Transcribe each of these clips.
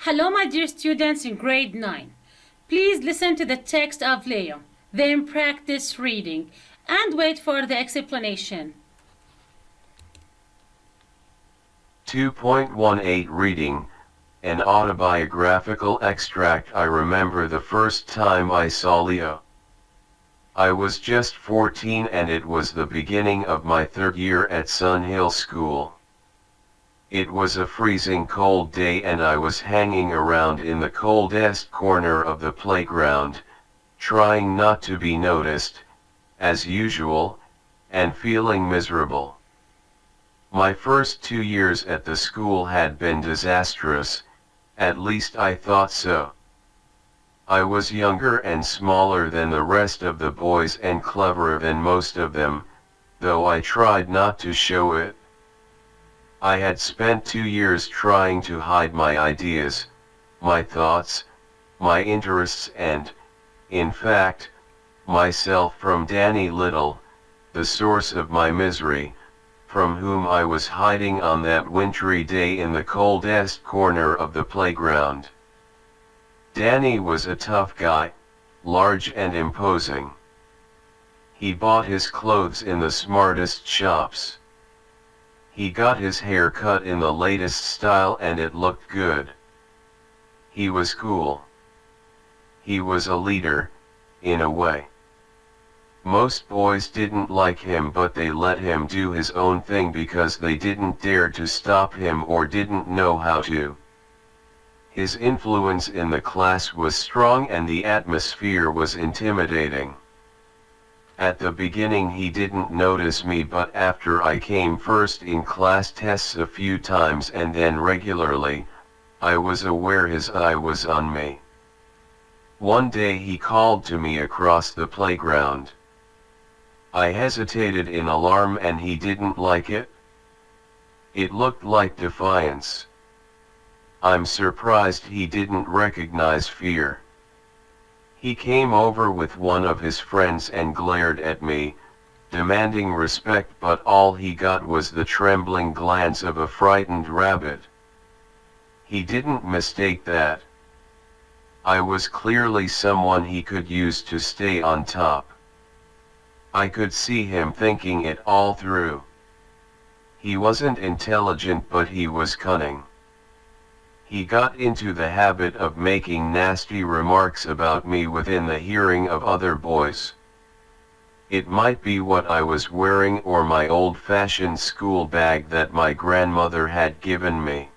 Hello, my dear students in grade 9. Please listen to the text of Leo, then practice reading and wait for the explanation. 2.18 Reading, an autobiographical extract. I remember the first time I saw Leo. I was just 14 and it was the beginning of my third year at Sun Hill School. It was a freezing cold day and I was hanging around in the coldest corner of the playground, trying not to be noticed, as usual, and feeling miserable. My first 2 years at the school had been disastrous, at least I thought so. I was younger and smaller than the rest of the boys and cleverer than most of them, though I tried not to show it. I had spent 2 years trying to hide my ideas, my thoughts, my interests and, in fact, myself from Danny Little, the source of my misery, from whom I was hiding on that wintry day in the coldest corner of the playground. Danny was a tough guy, large and imposing. He bought his clothes in the smartest shops. He got his hair cut in the latest style and it looked good. He was cool. He was a leader, in a way. Most boys didn't like him, but they let him do his own thing because they didn't dare to stop him or didn't know how to. His influence in the class was strong and the atmosphere was intimidating. At the beginning he didn't notice me, but after I came first in class tests a few times and then regularly, I was aware his eye was on me. One day he called to me across the playground. I hesitated in alarm and he didn't like it. It looked like defiance. I'm surprised he didn't recognize fear. He came over with one of his friends and glared at me, demanding respect, but all he got was the trembling glance of a frightened rabbit. He didn't mistake that. I was clearly someone he could use to stay on top. I could see him thinking it all through. He wasn't intelligent, but he was cunning. He got into the habit of making nasty remarks about me within the hearing of other boys. It might be what I was wearing or my old-fashioned school bag that my grandmother had given me.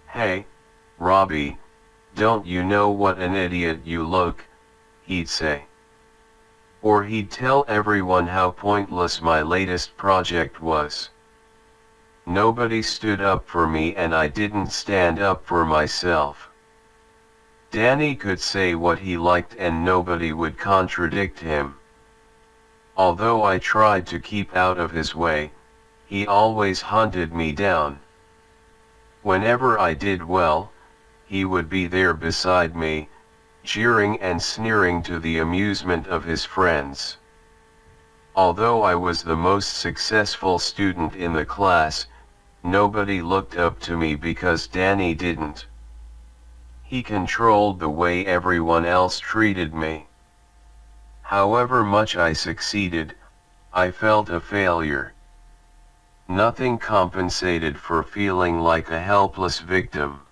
"Hey, Robbie, don't you know what an idiot you look?" he'd say. Or he'd tell everyone how pointless my latest project was. Nobody stood up for me and I didn't stand up for myself. Danny could say what he liked and nobody would contradict him. Although I tried to keep out of his way, he always hunted me down. Whenever I did well, he would be there beside me, cheering and sneering to the amusement of his friends. Although I was the most successful student in the class, nobody looked up to me because Danny didn't. He controlled the way everyone else treated me. However much I succeeded, I felt a failure. Nothing compensated for feeling like a helpless victim.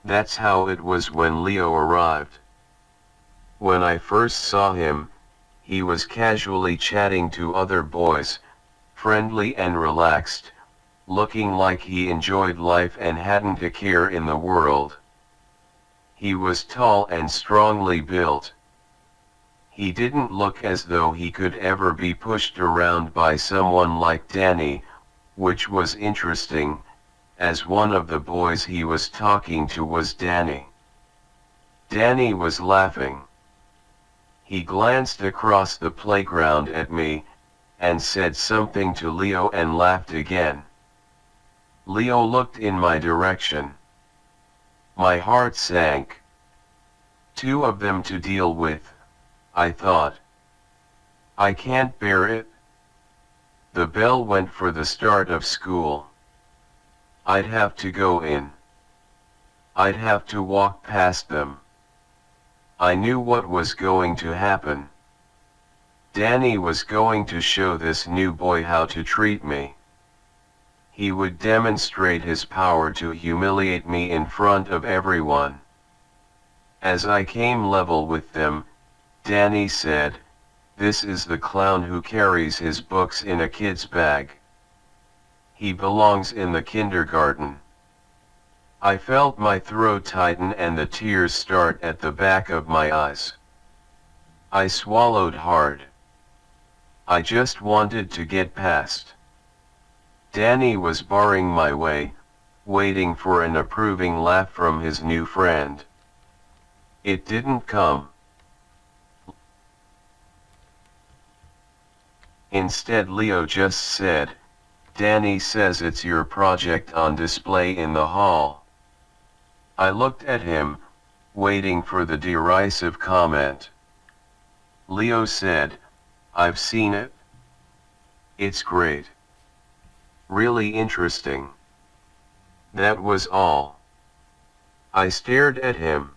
That's how it was when Leo arrived. When I first saw him, he was casually chatting to other boys, friendly and relaxed, looking like he enjoyed life and hadn't a care in the world. He was tall and strongly built. He didn't look as though he could ever be pushed around by someone like Danny, which was interesting, as one of the boys he was talking to was Danny. Danny was laughing. He glanced across the playground at me, and said something to Leo and laughed again. Leo looked in my direction. My heart sank. 2 of them to deal with, I thought. I can't bear it. The bell went for the start of school. I'd have to go in. I'd have to walk past them. I knew what was going to happen. Danny was going to show this new boy how to treat me. He would demonstrate his power to humiliate me in front of everyone. As I came level with them, Danny said, "This is the clown who carries his books in a kid's bag. He belongs in the kindergarten." I felt my throat tighten and the tears start at the back of my eyes. I swallowed hard. I just wanted to get past. Danny was barring my way, waiting for an approving laugh from his new friend. It didn't come. Instead, Leo just said, "Danny says it's your project on display in the hall." I looked at him, waiting for the derisive comment. Leo said, "I've seen it. It's great. Really interesting." That was all. I stared at him.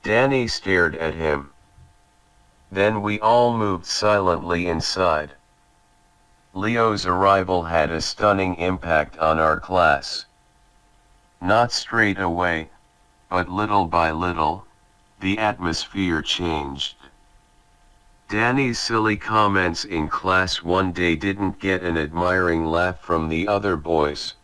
Danny stared at him. Then we all moved silently inside. Leo's arrival had a stunning impact on our class. Not straight away, but little by little, the atmosphere changed. Danny's silly comments in class one day didn't get an admiring laugh from the other boys.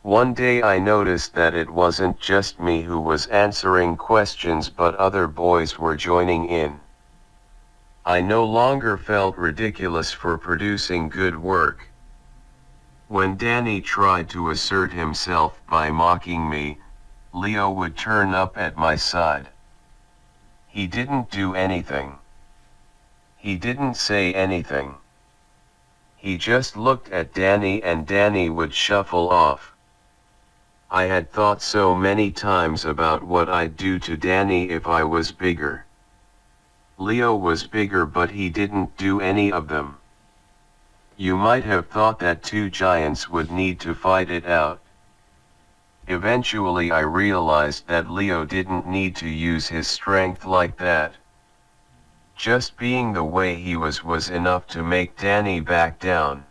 One day I noticed that it wasn't just me who was answering questions, but other boys were joining in. I no longer felt ridiculous for producing good work. When Danny tried to assert himself by mocking me, Leo would turn up at my side. He didn't do anything. He didn't say anything. He just looked at Danny and Danny would shuffle off. I had thought so many times about what I'd do to Danny if I was bigger. Leo was bigger, but he didn't do any of them. You might have thought that two giants would need to fight it out. Eventually I realized that Leo didn't need to use his strength like that. Just being the way he was enough to make Danny back down.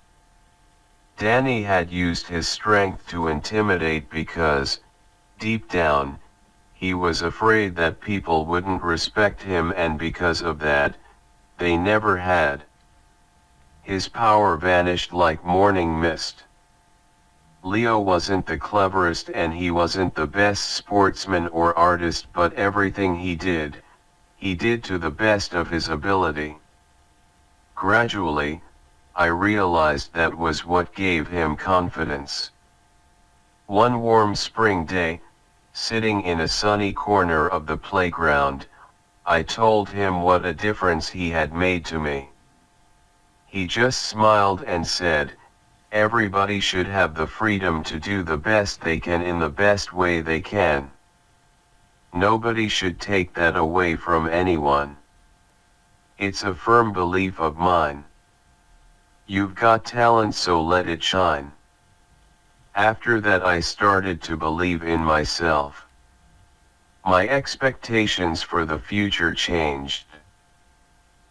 Danny had used his strength to intimidate because, deep down, he was afraid that people wouldn't respect him, and because of that, they never had. His power vanished like morning mist. Leo wasn't the cleverest and he wasn't the best sportsman or artist, but everything he did to the best of his ability. Gradually, I realized that was what gave him confidence. One warm spring day, sitting in a sunny corner of the playground, I told him what a difference he had made to me. He just smiled and said, "Everybody should have the freedom to do the best they can in the best way they can. Nobody should take that away from anyone. It's a firm belief of mine. You've got talent, so let it shine." After that I started to believe in myself. My expectations for the future changed.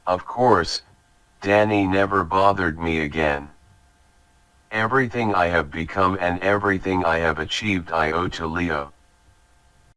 Of course, Danny never bothered me again. Everything I have become and everything I have achieved I owe to Leo.